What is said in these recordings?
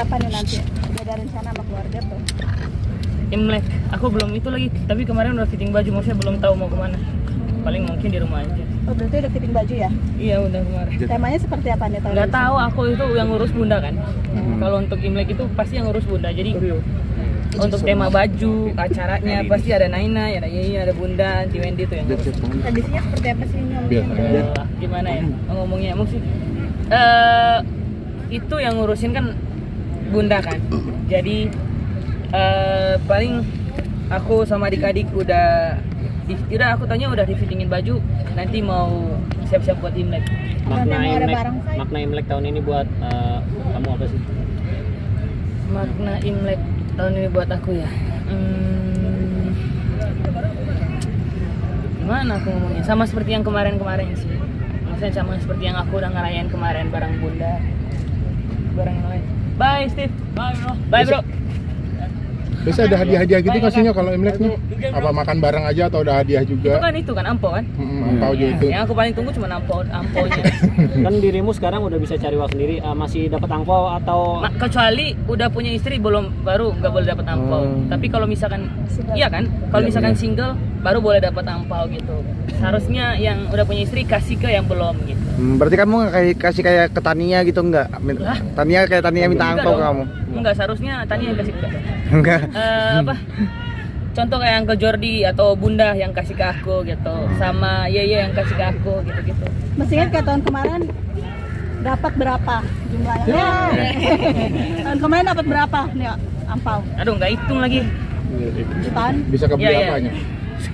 apa nih nanti? Udah ada rencana sama keluarga tuh? Imlek, aku belum itu lagi. Tapi kemarin udah fitting baju, maksudnya belum tahu mau kemana. Paling mungkin di rumah aja. Oh berarti udah fitting baju ya? Iya udah kemarin. Temanya seperti apa nih tahun Nggak ini? tahu, aku itu yang ngurus bunda kan. Kalau untuk Imlek itu pasti yang ngurus bunda. Jadi untuk tema baju, acaranya pasti ada Naina, ada Yeye, ada Bunda, Di Wendy tuh yang ngurus. Tradisinya seperti apa sih ini? Gimana ya ngomongnya mesti itu yang ngurusin kan bunda kan, jadi paling aku sama adik-adik udah aku tanya udah di fittingin baju, nanti mau siap-siap buat Imlek. Makna Imlek tahun ini buat kamu apa sih? Makna Imlek tahun ini buat aku ya, gimana aku ngomongnya, sama seperti yang kemarin-kemarin sih. Maksudnya sama seperti yang aku udah ngerayain kemarin bareng bunda, bareng yang lain. Bye Steve, bye bro. Biasa ada hadiah-hadiah gitu kasihnya kalau Imlek nih? Apa makan bareng aja atau ada hadiah juga? Itu kan ampau kan? Ampau juga itu. Yang aku paling tunggu cuma ampaunya. Kan dirimu sekarang udah bisa cari uang sendiri, masih dapat angpau atau Kecuali udah punya istri baru nggak boleh dapat ampau. Tapi kalau misalkan iya kan, kalau misalkan single baru boleh dapat ampau gitu. Seharusnya yang udah punya istri kasih ke yang belum gitu. Berarti kamu nggak kasih kayak ke Tania gitu enggak? Tania kayak Tania minta angpau ke kamu? Enggak, seharusnya Tania yang kasih ke. Enggak. Apa? Contoh kayak yang ke Jordi atau Bunda yang kasih ke aku gitu, sama Yeye yang kasih ke aku gitu-gitu. Masih ingat kayak tahun kemarin dapat berapa jumlahnya? Tahun kemarin dapat berapa nih ampau? Aduh, nggak hitung lagi. Jutaan? Bisa kebeli Iya, iya. apanya?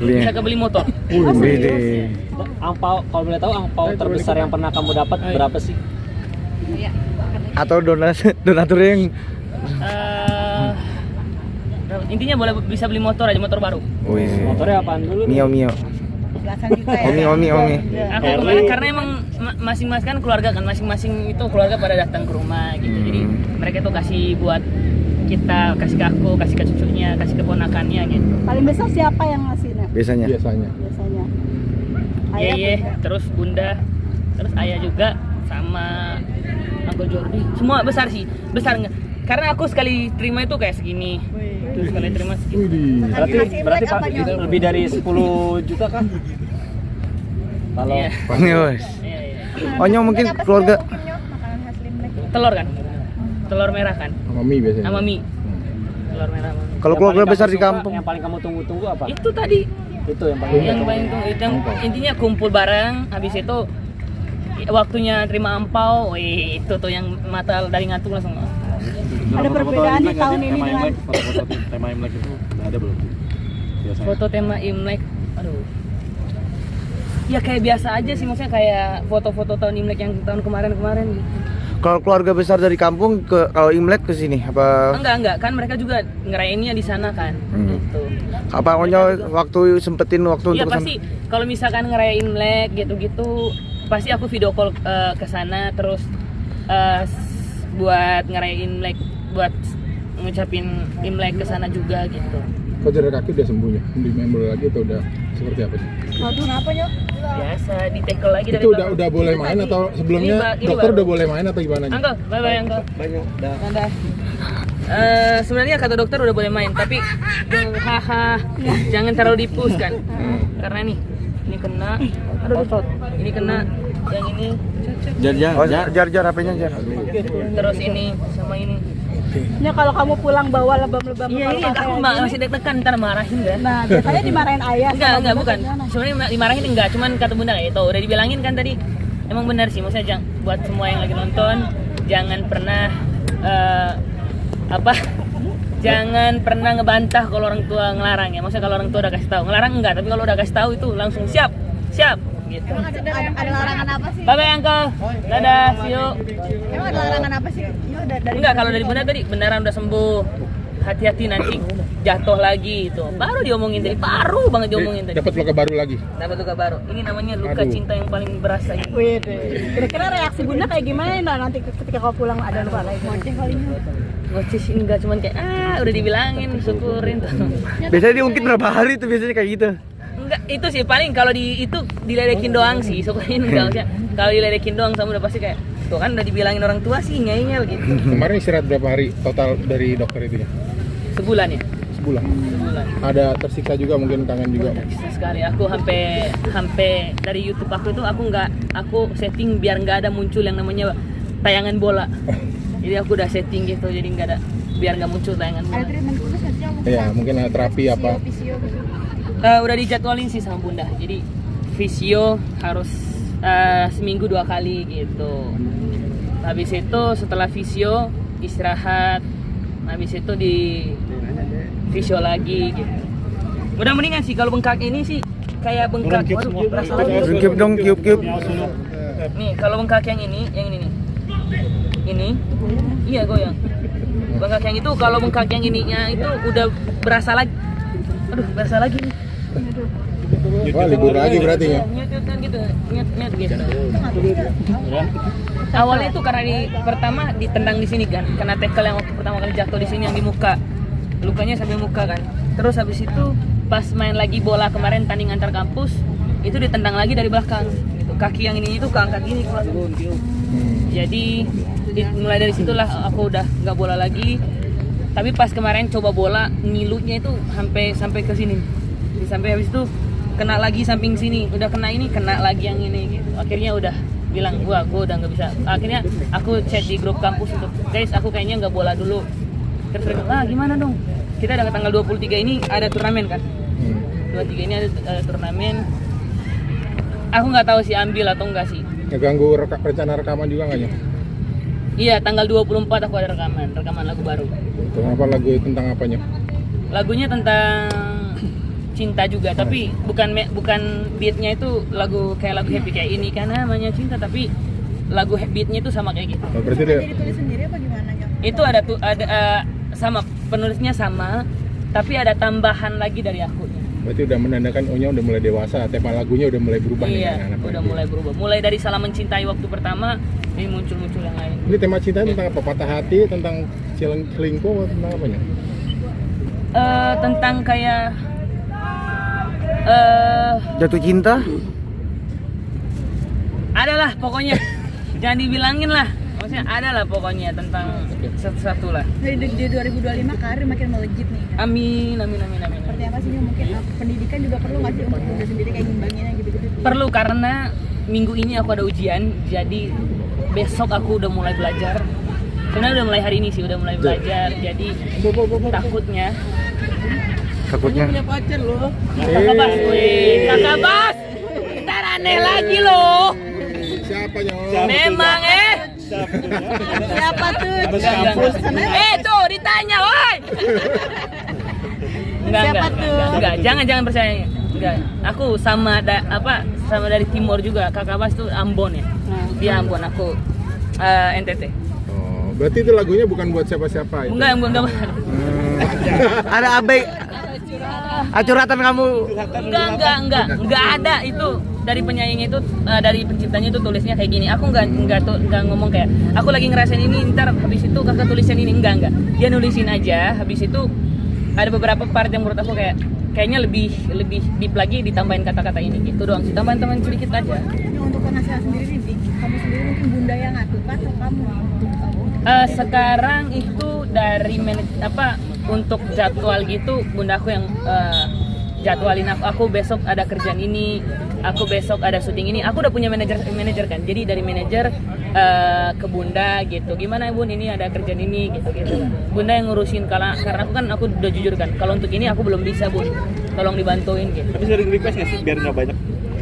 Bisa kebeli motor. Wih, angpau, kalau boleh tahu angpau terbesar yang pernah kamu dapat berapa sih? atau donatur yang Intinya bisa beli motor aja, motor baru. wih, Motornya apaan dulu? Mio Belasan juta ya? Omi Aku kemarin karena emang masing-masing kan keluarga kan, masing-masing itu keluarga pada datang ke rumah gitu. Jadi mereka tuh kasih buat kita, kasih ke aku, kasih ke cucunya, kasih ke ponakannya gitu. Paling besar siapa yang ngasihnya? biasanya. Biasanya. Biasanya. Yeye, terus Bunda, terus Ayah juga, sama Uncle Jordi. Semua besar sih, besar nggak? Karena aku sekali terima itu kayak segini. Terus sekali terima segini. Berarti Pak lebih dari 10 juta kah? Kalau Iya. Wes. Iya, iya. Onyo mungkin keluarga. Makanan khas Limlek. Telur kan? Telur merah kan? Sama mie biasanya. Sama mie. Telur merah sama mie. Kalau yang keluarga paling besar kamu di suka, kampung. yang paling kamu tunggu-tunggu apa? Itu tadi Itu yang paling yang paling tuh yang intinya kumpul bareng, habis itu waktunya terima ampau, wih, itu tuh yang mata dari ngantuk langsung. Ada perbedaan di tahun ini dengan Foto-foto tema Imlek itu udah ada belum? Biasanya. Foto tema Imlek, aduh. Ya kayak biasa aja sih, maksudnya kayak foto-foto tahun Imlek yang tahun kemarin-kemarin gitu. Kalau keluarga besar dari kampung kalau Imlek ke sini apa? Enggak, kan mereka juga ngerayainnya di sana kan. Gitu. Apa Onyo waktu sempetin waktu Iya untuk kesana? pasti kalau misalkan ngerayain Imlek gitu-gitu pasti aku video call ke sana terus buat ngerayain Imlek, buat ngucapin Imlek ke sana juga gitu. Kok jarak kaki udah sembuh ya? Di member lagi atau udah seperti apa sih? Waduh, kenapa nyok? Biasa di tackle lagi dari Itu bawah. udah boleh main atau sebelumnya Ini dokter baru. udah boleh main atau gimana? Angkel, bye Angkel. banyak dah. Dadah. Sebenarnya kata dokter udah boleh main, tapi jangan terlalu dipus kan. Karena ini kena, aduh tot. Ini kena, yang ini, Oh, jar HP-nya jar. terus ini sama ini. Ya kalau kamu pulang bawa lebam-lebam. Iya, aku masih deg-degan ntar marahin kan. Nah, biasanya dimarahin ayah. Enggak, bukan. Sebenarnya dimarahin enggak, cuman kata bunda kayak itu udah dibilangin kan tadi. Emang benar sih, maksudnya buat semua yang lagi nonton jangan pernah jangan pernah ngebantah kalau orang tua ngelarang ya. Maksudnya kalau orang tua udah kasih tahu, ngelarang enggak, tapi kalau udah kasih tahu itu langsung siap gitu. Ada larangan apa sih? Bye bye uncle, dadah, see you. Emang ada larangan apa sih? Ya udah dari Enggak, kalau dari bunda tadi beneran udah sembuh, hati-hati nanti jatuh lagi itu. Baru diomongin tadi, baru banget diomongin tadi. Dapat luka baru lagi. Dapat luka baru. Ini namanya luka Aduh. cinta yang paling berasa ini. Wih, kira-kira reaksi bunda kayak gimana nanti ketika kau pulang ada luka kayak gitu? Ngoceh sih enggak, cuman kayak udah dibilangin, syukurin tuh. Biasanya diungkit berapa hari tuh biasanya kayak gitu. Enggak, itu sih paling kalau itu diledekin doang sih, syukurin enggak usah. Kalau diledekin doang sama udah pasti kayak Tuh kan udah dibilangin orang tua sih ngeyel gitu. Kemarin istirahat berapa hari total dari dokter itu ya? Sebulan ya? Sebulan. Sebulan. Ada tersiksa juga, mungkin kangen juga. Tersiksa sekali. Aku sampai dari YouTube aku itu aku setting biar nggak ada muncul yang namanya tayangan bola. Jadi aku udah setting gitu, jadi nggak ada, biar nggak muncul tayangan bola. Iya, mungkin ada terapi apa? Udah dijadwalin sih sama Bunda. Jadi fisio harus seminggu 2 kali gitu. Habis itu setelah fisio istirahat. Habis itu di fisio lagi gitu. Udah mendingan sih kalau bengkak ini sih kayak bengkak. Waduh, berasa lagi. Kiup dong, kiup. Nih, kalau bengkak yang ini nih. Ini. Iya, goyang. Bengkak yang itu kalau bengkak yang ininya itu udah berasa lagi. Aduh, berasa lagi nih. Wah, libur lagi berarti ya? Nyet kan gitu. Nyet gitu. Awalnya itu karena pertama ditendang di sini kan, kena tackle yang waktu pertama kali jatuh di sini yang di muka. Lukanya sampai muka kan. Terus habis itu pas main lagi bola kemarin tanding antar kampus, itu ditendang lagi dari belakang. Gitu. Kaki yang ini itu keangkat gini keluar. Jadi mulai dari situlah aku udah nggak bola lagi. Tapi pas kemarin coba bola, ngilunya itu sampai ke sini. Sampai habis itu kena lagi samping sini, udah kena ini, kena lagi yang ini gitu. Akhirnya udah bilang, wah gue udah nggak bisa. Akhirnya aku chat di grup kampus untuk, guys aku kayaknya nggak bola dulu. Terus mereka, gimana dong? Kita udah tanggal 23 ini ada turnamen kan? 23 ini ada turnamen. Aku nggak tahu sih ambil atau enggak sih. Ngeganggu rencana rekaman juga nggak ya? Iya, tanggal 24 aku ada rekaman lagu baru. Kenapa lagu tentang apanya? Lagunya tentang cinta juga, tapi bukan beatnya itu lagu kayak lagu happy kayak ini kan namanya cinta, tapi lagu beatnya itu sama kayak gitu. Oh, berarti dia Ditulis sendiri apa gimana ya? Itu ada sama penulisnya sama, tapi ada tambahan lagi dari aku. berarti udah menandakan Onya udah mulai dewasa, tema lagunya udah mulai berubah nih Iya, anak-anak udah lagi. mulai berubah. Mulai dari salah mencintai waktu pertama, ini muncul yang lain. Ini tema cinta tentang apa? Patah hati, tentang selingkuh, atau tentang apanya? Tentang kayak Jatuh cinta? adalah pokoknya jangan dibilangin lah, maksudnya adalah pokoknya tentang satu-satu lah. Di 2025 karir makin melejit nih. Amin. Seperti apa sih mungkin pendidikan juga perlu nggak sih untuk Bunda sendiri kayak ngimbanginnya gitu-gitu? Perlu, karena minggu ini aku ada ujian, jadi besok aku udah mulai belajar. Sebenarnya udah mulai hari ini sih, udah mulai belajar. Jadi takutnya Punya pacar loh. Kakak Bas, Kakak Bas, ntar aneh lagi loh. Siapa Nyo? Memang Siapa tuh? tuh ditanya, woi. Enggak, jangan percaya. Enggak, aku sama dari timur juga. Kakak Bas tuh Ambon ya. Dia Ambon, aku NTT. Oh, berarti itu lagunya bukan buat siapa-siapa itu? Enggak. Ada abe curhatan kamu. Enggak ada itu dari penyanyinya itu, dari penciptanya itu tulisnya kayak gini. Aku enggak ngomong kayak aku lagi ngerasain ini, ntar habis itu kakak tulisin ini, enggak. Dia nulisin aja, habis itu ada beberapa part yang menurut aku kayaknya lebih deep lagi, ditambahin kata-kata ini gitu doang sih, tambahan sedikit aja. Ini untuk penghasilan sendiri nih, kamu sendiri mungkin Bunda yang ngatur atau kamu? Sekarang itu dari untuk jadwal gitu, Bunda aku yang jadwalin aku besok ada kerjaan ini, aku besok ada syuting ini. Aku udah punya manajer kan, jadi dari manajer ke Bunda gitu, gimana Bun ini ada kerjaan ini gitu. Bunda yang ngurusin, karena aku udah jujur kan, kalau untuk ini aku belum bisa Bun, tolong dibantuin gitu. Tapi sering request nggak sih biar nggak banyak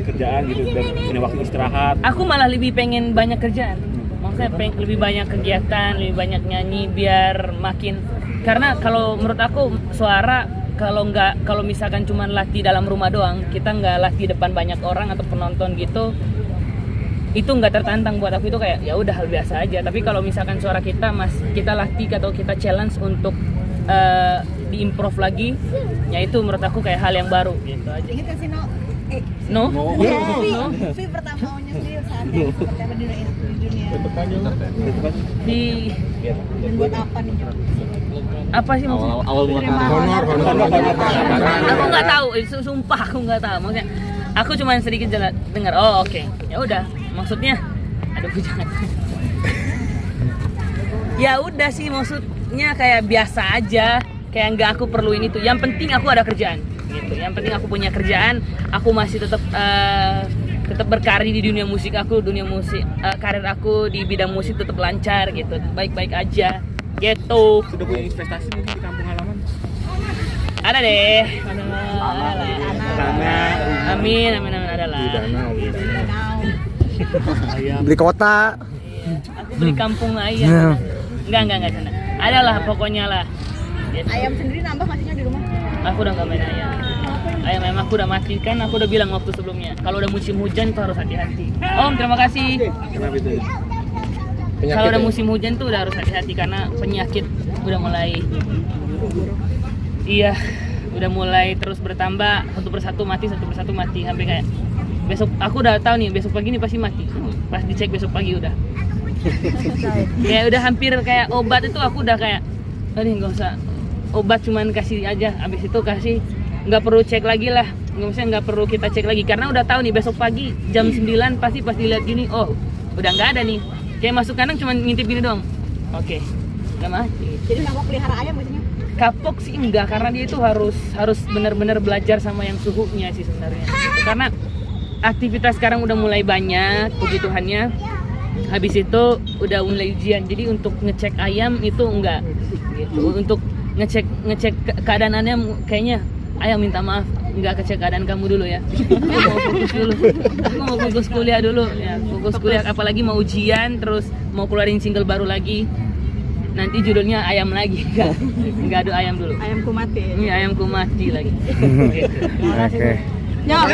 kerjaan gitu, biar punya waktu istirahat? Aku malah lebih pengen banyak kerjaan, maksudnya lebih banyak kegiatan, lebih banyak nyanyi, biar makin, karena kalau menurut aku suara kalau misalkan cuma latih dalam rumah doang, kita nggak latih depan banyak orang atau penonton gitu, itu nggak tertantang buat aku. Itu kayak ya udah hal biasa aja. Tapi kalau misalkan suara kita kita latih atau kita challenge untuk diimprove lagi, ya itu menurut aku kayak hal yang baru gitu aja. Ingat kan sih No? Vi pertama Onya sendiri saatnya seperti apa di dunia? Dan buat apa nih Nyo? Apa sih maksudnya? Awal Honor. Aku nggak tahu, sumpah aku nggak tahu. Maksudnya aku cuma sedikit dengar. Oh oke. Ya udah. Maksudnya, aduh jangan. Ya udah sih, maksudnya kayak biasa aja, kayak nggak aku perluin itu. Yang penting aku ada kerjaan gitu. Yang penting aku punya kerjaan, aku masih tetap berkarir di dunia musik aku, karir aku di bidang musik tetap lancar gitu, baik-baik aja gitu. Sudah punya investasi mungkin di kampung halaman? Ada deh, amin ada lah. Beli kota. Aku beli kampung ayam. Enggak sana. Ada lah pokoknya lah. Gitu. Ayam sendiri nambah ngasihnya di rumah? Aku udah nggak main ayam. Ayam aku udah mati kan, aku udah bilang waktu sebelumnya. Kalau udah musim hujan tuh harus hati-hati. Om, terima kasih. Kenapa itu? Kalau udah musim hujan tuh udah harus hati-hati karena penyakit udah mulai. Iya, udah mulai terus bertambah. Satu persatu mati sampai kayak besok. Aku udah tahu nih besok pagi nih pasti mati. Pas dicek besok pagi udah. Ya udah hampir kayak obat itu aku udah kayak, aduh nggak usah obat, cuman kasih aja. Abis itu kasih, nggak perlu cek lagi lah. Nggak perlu kita cek lagi karena udah tahu nih besok pagi jam 9 pasti pas dilihat gini, oh udah nggak ada nih. Kayak masuk kandang cuman ngintip gini doang. Oke, udah mati. Jadi nggak mau pelihara ayam maksudnya? Kapok sih enggak, karena dia itu harus benar-benar belajar sama yang suhunya sih sebenarnya. Karena aktivitas sekarang udah mulai banyak, puji Tuhannya. Habis itu udah mulai ujian, jadi untuk ngecek ayam itu enggak gitu. Untuk ngecek keadaan ayam kayaknya ayam minta maaf, enggak kecek keadaan kamu dulu ya. Aku mau fokus kuliah dulu ya, fokus kuliah, apalagi mau ujian terus mau keluarin single baru lagi. Nanti judulnya ayam lagi, enggak ada ayam dulu. Ayamku mati. Ini ayamku mati lagi. Oke. Ya.